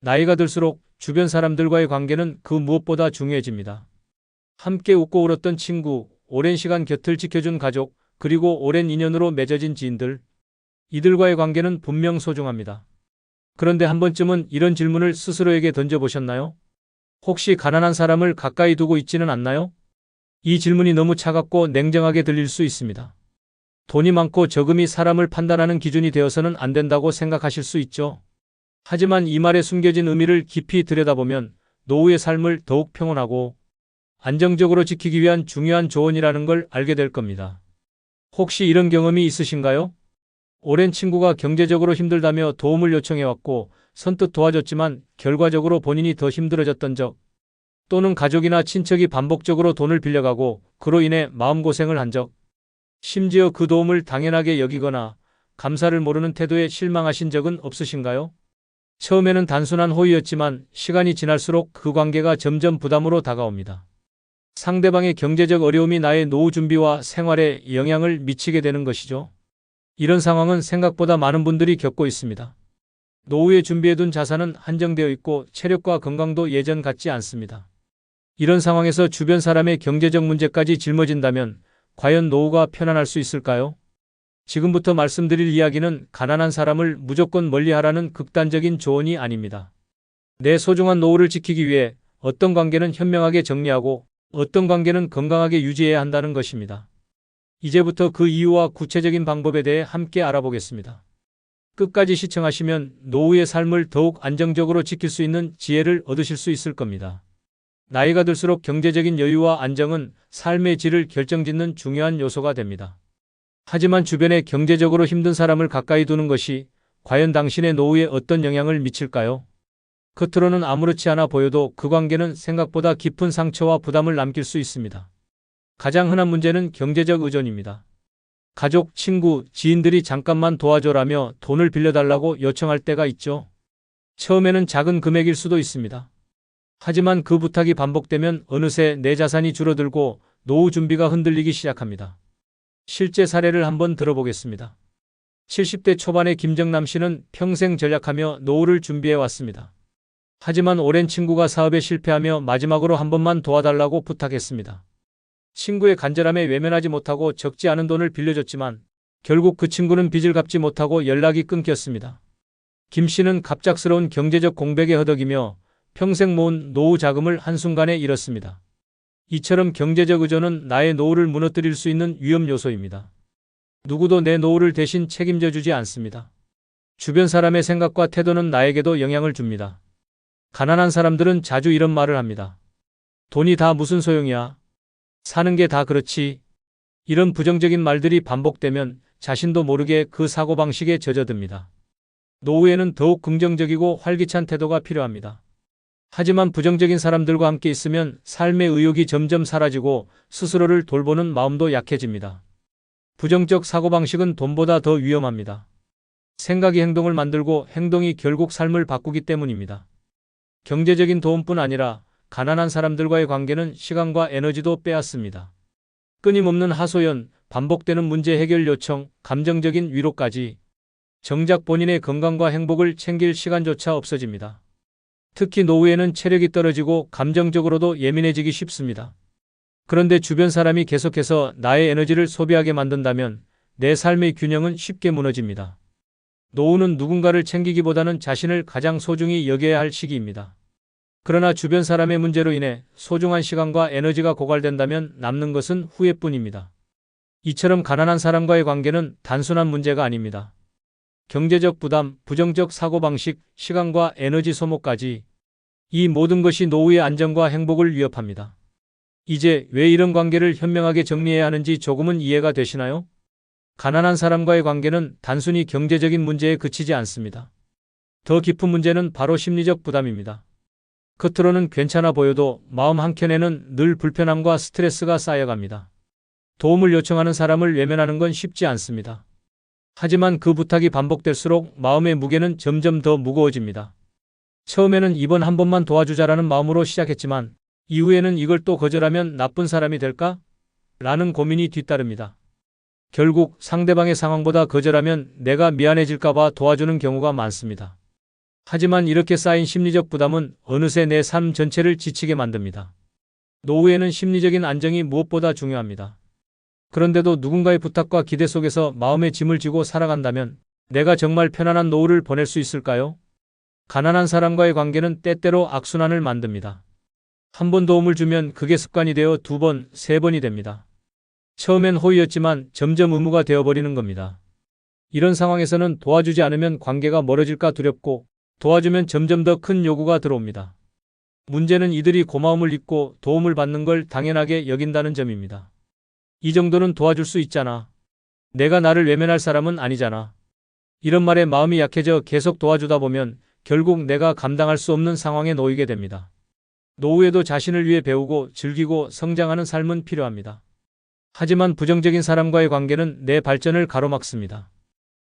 나이가 들수록 주변 사람들과의 관계는 그 무엇보다 중요해집니다. 함께 웃고 울었던 친구, 오랜 시간 곁을 지켜준 가족, 그리고 오랜 인연으로 맺어진 지인들. 이들과의 관계는 분명 소중합니다. 그런데 한 번쯤은 이런 질문을 스스로에게 던져보셨나요? 혹시 가난한 사람을 가까이 두고 있지는 않나요? 이 질문이 너무 차갑고 냉정하게 들릴 수 있습니다. 돈이 많고 적음이 사람을 판단하는 기준이 되어서는 안 된다고 생각하실 수 있죠. 하지만 이 말에 숨겨진 의미를 깊이 들여다보면 노후의 삶을 더욱 평온하고 안정적으로 지키기 위한 중요한 조언이라는 걸 알게 될 겁니다. 혹시 이런 경험이 있으신가요? 오랜 친구가 경제적으로 힘들다며 도움을 요청해왔고 선뜻 도와줬지만 결과적으로 본인이 더 힘들어졌던 적, 또는 가족이나 친척이 반복적으로 돈을 빌려가고 그로 인해 마음고생을 한 적, 심지어 그 도움을 당연하게 여기거나 감사를 모르는 태도에 실망하신 적은 없으신가요? 처음에는 단순한 호의였지만 시간이 지날수록 그 관계가 점점 부담으로 다가옵니다. 상대방의 경제적 어려움이 나의 노후 준비와 생활에 영향을 미치게 되는 것이죠. 이런 상황은 생각보다 많은 분들이 겪고 있습니다. 노후에 준비해둔 자산은 한정되어 있고 체력과 건강도 예전 같지 않습니다. 이런 상황에서 주변 사람의 경제적 문제까지 짊어진다면 과연 노후가 편안할 수 있을까요? 지금부터 말씀드릴 이야기는 가난한 사람을 무조건 멀리하라는 극단적인 조언이 아닙니다. 내 소중한 노후를 지키기 위해 어떤 관계는 현명하게 정리하고 어떤 관계는 건강하게 유지해야 한다는 것입니다. 이제부터 그 이유와 구체적인 방법에 대해 함께 알아보겠습니다. 끝까지 시청하시면 노후의 삶을 더욱 안정적으로 지킬 수 있는 지혜를 얻으실 수 있을 겁니다. 나이가 들수록 경제적인 여유와 안정은 삶의 질을 결정짓는 중요한 요소가 됩니다. 하지만 주변에 경제적으로 힘든 사람을 가까이 두는 것이 과연 당신의 노후에 어떤 영향을 미칠까요? 겉으로는 아무렇지 않아 보여도 그 관계는 생각보다 깊은 상처와 부담을 남길 수 있습니다. 가장 흔한 문제는 경제적 의존입니다. 가족, 친구, 지인들이 잠깐만 도와줘라며 돈을 빌려달라고 요청할 때가 있죠. 처음에는 작은 금액일 수도 있습니다. 하지만 그 부탁이 반복되면 어느새 내 자산이 줄어들고 노후 준비가 흔들리기 시작합니다. 실제 사례를 한번 들어보겠습니다. 70대 초반의 김정남 씨는 평생 전략하며 노후를 준비해 왔습니다. 하지만 오랜 친구가 사업에 실패하며 마지막으로 한 번만 도와달라고 부탁했습니다. 친구의 간절함에 외면하지 못하고 적지 않은 돈을 빌려줬지만 결국 그 친구는 빚을 갚지 못하고 연락이 끊겼습니다. 김 씨는 갑작스러운 경제적 공백에 허덕이며 평생 모은 노후 자금을 한순간에 잃었습니다. 이처럼 경제적 의존은 나의 노후를 무너뜨릴 수 있는 위험 요소입니다. 누구도 내 노후를 대신 책임져 주지 않습니다. 주변 사람의 생각과 태도는 나에게도 영향을 줍니다. 가난한 사람들은 자주 이런 말을 합니다. 돈이 다 무슨 소용이야. 사는 게 다 그렇지. 이런 부정적인 말들이 반복되면 자신도 모르게 그 사고방식에 젖어듭니다. 노후에는 더욱 긍정적이고 활기찬 태도가 필요합니다. 하지만 부정적인 사람들과 함께 있으면 삶의 의욕이 점점 사라지고 스스로를 돌보는 마음도 약해집니다. 부정적 사고방식은 돈보다 더 위험합니다. 생각이 행동을 만들고 행동이 결국 삶을 바꾸기 때문입니다. 경제적인 도움뿐 아니라 가난한 사람들과의 관계는 시간과 에너지도 빼앗습니다. 끊임없는 하소연, 반복되는 문제 해결 요청, 감정적인 위로까지 정작 본인의 건강과 행복을 챙길 시간조차 없어집니다. 특히 노후에는 체력이 떨어지고 감정적으로도 예민해지기 쉽습니다. 그런데 주변 사람이 계속해서 나의 에너지를 소비하게 만든다면 내 삶의 균형은 쉽게 무너집니다. 노후는 누군가를 챙기기보다는 자신을 가장 소중히 여겨야 할 시기입니다. 그러나 주변 사람의 문제로 인해 소중한 시간과 에너지가 고갈된다면 남는 것은 후회뿐입니다. 이처럼 가난한 사람과의 관계는 단순한 문제가 아닙니다. 경제적 부담, 부정적 사고방식, 시간과 에너지 소모까지 이 모든 것이 노후의 안정과 행복을 위협합니다. 이제 왜 이런 관계를 현명하게 정리해야 하는지 조금은 이해가 되시나요? 가난한 사람과의 관계는 단순히 경제적인 문제에 그치지 않습니다. 더 깊은 문제는 바로 심리적 부담입니다. 겉으로는 괜찮아 보여도 마음 한켠에는 늘 불편함과 스트레스가 쌓여갑니다. 도움을 요청하는 사람을 외면하는 건 쉽지 않습니다. 하지만 그 부탁이 반복될수록 마음의 무게는 점점 더 무거워집니다. 처음에는 이번 한 번만 도와주자라는 마음으로 시작했지만 이후에는 이걸 또 거절하면 나쁜 사람이 될까? 라는 고민이 뒤따릅니다. 결국 상대방의 상황보다 거절하면 내가 미안해질까 봐 도와주는 경우가 많습니다. 하지만 이렇게 쌓인 심리적 부담은 어느새 내 삶 전체를 지치게 만듭니다. 노후에는 심리적인 안정이 무엇보다 중요합니다. 그런데도 누군가의 부탁과 기대 속에서 마음의 짐을 지고 살아간다면 내가 정말 편안한 노후를 보낼 수 있을까요? 가난한 사람과의 관계는 때때로 악순환을 만듭니다. 한 번 도움을 주면 그게 습관이 되어 두 번, 세 번이 됩니다. 처음엔 호의였지만 점점 의무가 되어버리는 겁니다. 이런 상황에서는 도와주지 않으면 관계가 멀어질까 두렵고 도와주면 점점 더 큰 요구가 들어옵니다. 문제는 이들이 고마움을 잊고 도움을 받는 걸 당연하게 여긴다는 점입니다. 이 정도는 도와줄 수 있잖아. 내가 나를 외면할 사람은 아니잖아. 이런 말에 마음이 약해져 계속 도와주다 보면 결국 내가 감당할 수 없는 상황에 놓이게 됩니다. 노후에도 자신을 위해 배우고 즐기고 성장하는 삶은 필요합니다. 하지만 부정적인 사람과의 관계는 내 발전을 가로막습니다.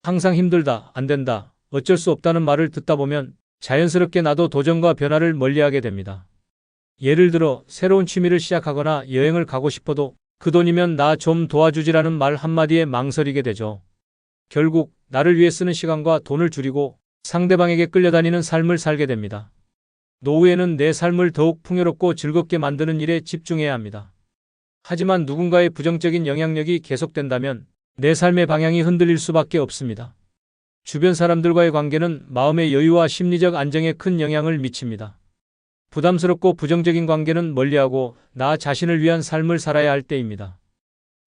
항상 힘들다, 안 된다, 어쩔 수 없다는 말을 듣다 보면 자연스럽게 나도 도전과 변화를 멀리하게 됩니다. 예를 들어 새로운 취미를 시작하거나 여행을 가고 싶어도 그 돈이면 나 좀 도와주지라는 말 한마디에 망설이게 되죠. 결국 나를 위해 쓰는 시간과 돈을 줄이고 상대방에게 끌려다니는 삶을 살게 됩니다. 노후에는 내 삶을 더욱 풍요롭고 즐겁게 만드는 일에 집중해야 합니다. 하지만 누군가의 부정적인 영향력이 계속된다면 내 삶의 방향이 흔들릴 수밖에 없습니다. 주변 사람들과의 관계는 마음의 여유와 심리적 안정에 큰 영향을 미칩니다. 부담스럽고 부정적인 관계는 멀리하고 나 자신을 위한 삶을 살아야 할 때입니다.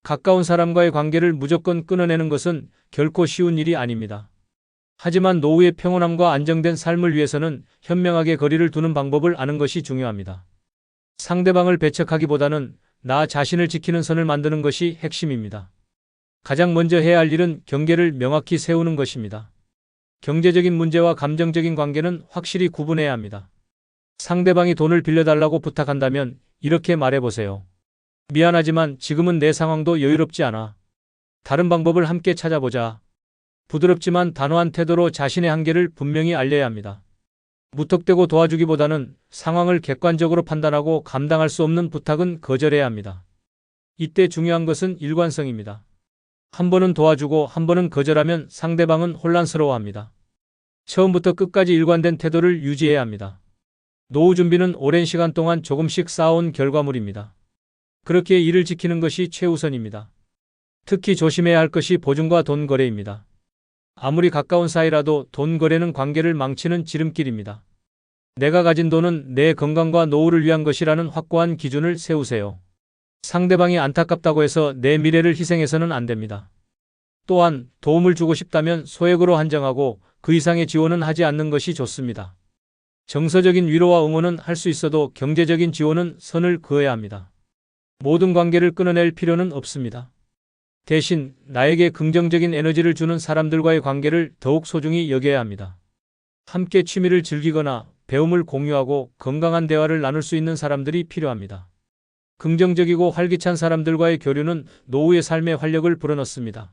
가까운 사람과의 관계를 무조건 끊어내는 것은 결코 쉬운 일이 아닙니다. 하지만 노후의 평온함과 안정된 삶을 위해서는 현명하게 거리를 두는 방법을 아는 것이 중요합니다. 상대방을 배척하기보다는 나 자신을 지키는 선을 만드는 것이 핵심입니다. 가장 먼저 해야 할 일은 경계를 명확히 세우는 것입니다. 경제적인 문제와 감정적인 관계는 확실히 구분해야 합니다. 상대방이 돈을 빌려달라고 부탁한다면 이렇게 말해보세요. 미안하지만 지금은 내 상황도 여유롭지 않아. 다른 방법을 함께 찾아보자. 부드럽지만 단호한 태도로 자신의 한계를 분명히 알려야 합니다. 무턱대고 도와주기보다는 상황을 객관적으로 판단하고 감당할 수 없는 부탁은 거절해야 합니다. 이때 중요한 것은 일관성입니다. 한 번은 도와주고 한 번은 거절하면 상대방은 혼란스러워합니다. 처음부터 끝까지 일관된 태도를 유지해야 합니다. 노후 준비는 오랜 시간 동안 조금씩 쌓아온 결과물입니다. 그렇게 이를 지키는 것이 최우선입니다. 특히 조심해야 할 것이 보증과 돈 거래입니다. 아무리 가까운 사이라도 돈 거래는 관계를 망치는 지름길입니다. 내가 가진 돈은 내 건강과 노후를 위한 것이라는 확고한 기준을 세우세요. 상대방이 안타깝다고 해서 내 미래를 희생해서는 안 됩니다. 또한 도움을 주고 싶다면 소액으로 한정하고 그 이상의 지원은 하지 않는 것이 좋습니다. 정서적인 위로와 응원은 할 수 있어도 경제적인 지원은 선을 그어야 합니다. 모든 관계를 끊어낼 필요는 없습니다. 대신 나에게 긍정적인 에너지를 주는 사람들과의 관계를 더욱 소중히 여겨야 합니다. 함께 취미를 즐기거나 배움을 공유하고 건강한 대화를 나눌 수 있는 사람들이 필요합니다. 긍정적이고 활기찬 사람들과의 교류는 노후의 삶에 활력을 불어넣습니다.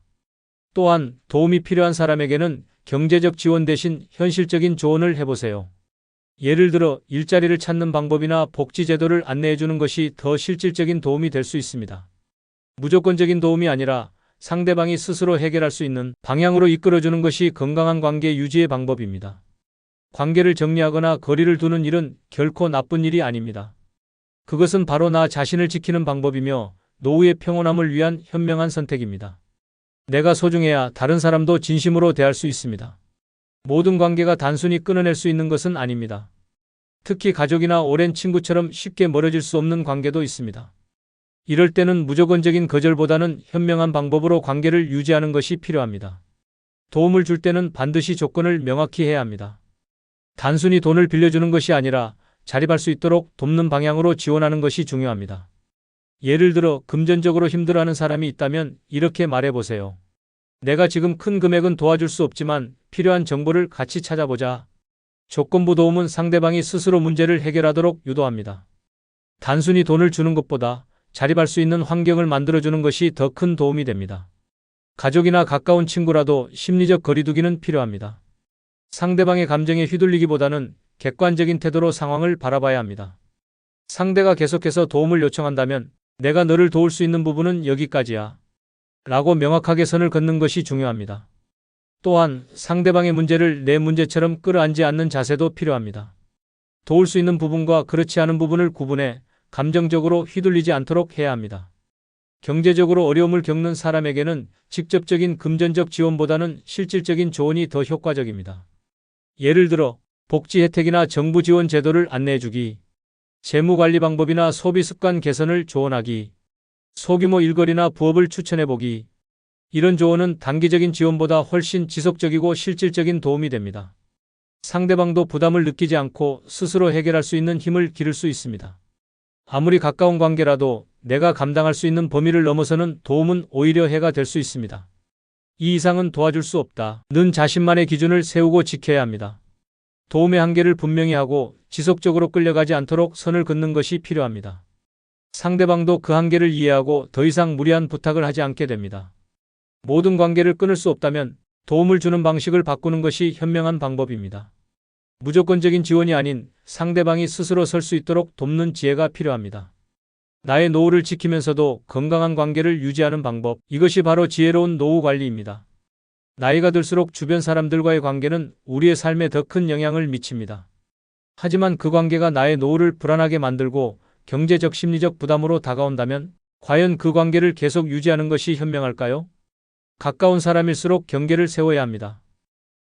또한 도움이 필요한 사람에게는 경제적 지원 대신 현실적인 조언을 해보세요. 예를 들어 일자리를 찾는 방법이나 복지 제도를 안내해주는 것이 더 실질적인 도움이 될 수 있습니다. 무조건적인 도움이 아니라 상대방이 스스로 해결할 수 있는 방향으로 이끌어주는 것이 건강한 관계 유지의 방법입니다. 관계를 정리하거나 거리를 두는 일은 결코 나쁜 일이 아닙니다. 그것은 바로 나 자신을 지키는 방법이며 노후의 평온함을 위한 현명한 선택입니다. 내가 소중해야 다른 사람도 진심으로 대할 수 있습니다. 모든 관계가 단순히 끊어낼 수 있는 것은 아닙니다. 특히 가족이나 오랜 친구처럼 쉽게 멀어질 수 없는 관계도 있습니다. 이럴 때는 무조건적인 거절보다는 현명한 방법으로 관계를 유지하는 것이 필요합니다. 도움을 줄 때는 반드시 조건을 명확히 해야 합니다. 단순히 돈을 빌려주는 것이 아니라 자립할 수 있도록 돕는 방향으로 지원하는 것이 중요합니다. 예를 들어 금전적으로 힘들어하는 사람이 있다면 이렇게 말해보세요. 내가 지금 큰 금액은 도와줄 수 없지만 필요한 정보를 같이 찾아보자. 조건부 도움은 상대방이 스스로 문제를 해결하도록 유도합니다. 단순히 돈을 주는 것보다 자립할 수 있는 환경을 만들어주는 것이 더 큰 도움이 됩니다. 가족이나 가까운 친구라도 심리적 거리두기는 필요합니다. 상대방의 감정에 휘둘리기보다는 객관적인 태도로 상황을 바라봐야 합니다. 상대가 계속해서 도움을 요청한다면 내가 너를 도울 수 있는 부분은 여기까지야 라고 명확하게 선을 긋는 것이 중요합니다. 또한 상대방의 문제를 내 문제처럼 끌어안지 않는 자세도 필요합니다. 도울 수 있는 부분과 그렇지 않은 부분을 구분해 감정적으로 휘둘리지 않도록 해야 합니다. 경제적으로 어려움을 겪는 사람에게는 직접적인 금전적 지원보다는 실질적인 조언이 더 효과적입니다. 예를 들어 복지 혜택이나 정부 지원 제도를 안내해주기, 재무관리 방법이나 소비 습관 개선을 조언하기, 소규모 일거리나 부업을 추천해보기. 이런 조언은 단기적인 지원보다 훨씬 지속적이고 실질적인 도움이 됩니다. 상대방도 부담을 느끼지 않고 스스로 해결할 수 있는 힘을 기를 수 있습니다. 아무리 가까운 관계라도 내가 감당할 수 있는 범위를 넘어서는 도움은 오히려 해가 될 수 있습니다. 이 이상은 도와줄 수 없다는 자신만의 기준을 세우고 지켜야 합니다. 도움의 한계를 분명히 하고 지속적으로 끌려가지 않도록 선을 긋는 것이 필요합니다. 상대방도 그 한계를 이해하고 더 이상 무리한 부탁을 하지 않게 됩니다. 모든 관계를 끊을 수 없다면 도움을 주는 방식을 바꾸는 것이 현명한 방법입니다. 무조건적인 지원이 아닌 상대방이 스스로 설 수 있도록 돕는 지혜가 필요합니다. 나의 노후를 지키면서도 건강한 관계를 유지하는 방법, 이것이 바로 지혜로운 노후 관리입니다. 나이가 들수록 주변 사람들과의 관계는 우리의 삶에 더 큰 영향을 미칩니다. 하지만 그 관계가 나의 노후를 불안하게 만들고 경제적 심리적 부담으로 다가온다면 과연 그 관계를 계속 유지하는 것이 현명할까요? 가까운 사람일수록 경계를 세워야 합니다.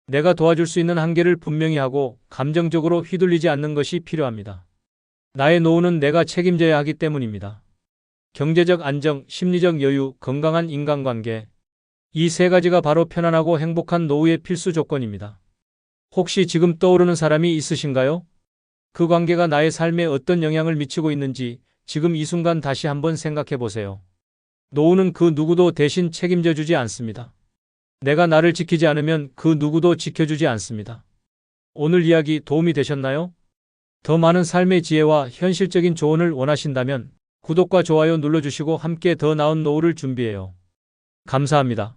내가 도와줄 수 있는 한계를 분명히 하고 감정적으로 휘둘리지 않는 것이 필요합니다. 나의 노후는 내가 책임져야 하기 때문입니다. 경제적 안정, 심리적 여유, 건강한 인간관계. 이 세 가지가 바로 편안하고 행복한 노후의 필수 조건입니다. 혹시 지금 떠오르는 사람이 있으신가요? 그 관계가 나의 삶에 어떤 영향을 미치고 있는지 지금 이 순간 다시 한번 생각해 보세요. 노후는 그 누구도 대신 책임져 주지 않습니다. 내가 나를 지키지 않으면 그 누구도 지켜주지 않습니다. 오늘 이야기 도움이 되셨나요? 더 많은 삶의 지혜와 현실적인 조언을 원하신다면 구독과 좋아요 눌러주시고 함께 더 나은 노후를 준비해요. 감사합니다.